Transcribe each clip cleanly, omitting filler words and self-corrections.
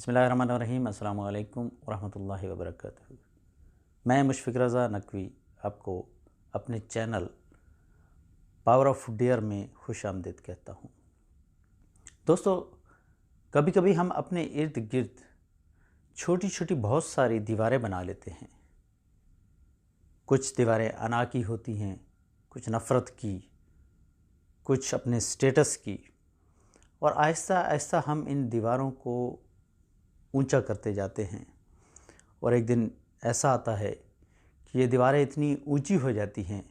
बिस्मिल्लाहिर्रहमानिर्रहीम। अस्सलाम वालेकुम वरहमतुल्लाहि वबरकातुहू। मैं मुशफ़िक़ रज़ा नकवी आपको अपने चैनल पावर ऑफ डेयर में खुश आमदीद कहता हूँ। दोस्तों, कभी कभी हम अपने इर्द गिर्द छोटी छोटी बहुत सारी दीवारें बना लेते हैं। कुछ दीवारें अना की होती हैं, कुछ नफ़रत की, कुछ अपने स्टेटस की, और आहिस्ता आहिस्ता हम इन दीवारों को ऊंचा करते जाते हैं। और एक दिन ऐसा आता है कि ये दीवारें इतनी ऊंची हो जाती हैं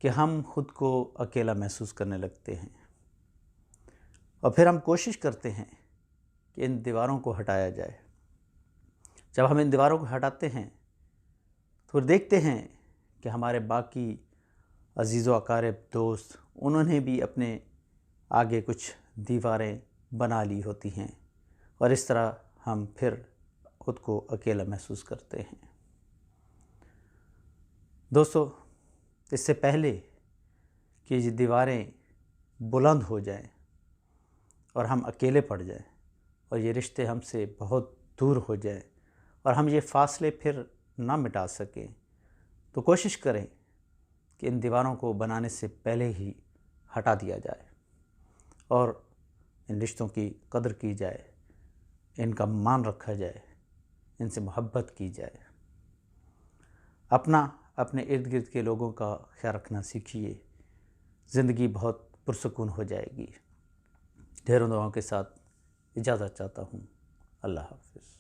कि हम ख़ुद को अकेला महसूस करने लगते हैं, और फिर हम कोशिश करते हैं कि इन दीवारों को हटाया जाए। जब हम इन दीवारों को हटाते हैं तो देखते हैं कि हमारे बाकी अजीज़ व अकारिब दोस्त, उन्होंने भी अपने आगे कुछ दीवारें बना ली होती हैं, और इस तरह हम फिर ख़ुद को अकेला महसूस करते हैं। दोस्तों, इससे पहले कि ये दीवारें बुलंद हो जाएं और हम अकेले पड़ जाएं और ये रिश्ते हमसे बहुत दूर हो जाएं और हम ये फ़ासले फिर ना मिटा सकें, तो कोशिश करें कि इन दीवारों को बनाने से पहले ही हटा दिया जाए और इन रिश्तों की कदर की जाए, इनका मान रखा जाए, इनसे मोहब्बत की जाए। अपने इर्द गिर्द के लोगों का ख्याल रखना सीखिए। ज़िंदगी बहुत पुरसकून हो जाएगी। ढेरों दुआओं के साथ इजाज़त चाहता हूँ। अल्लाह हाफ़िज़।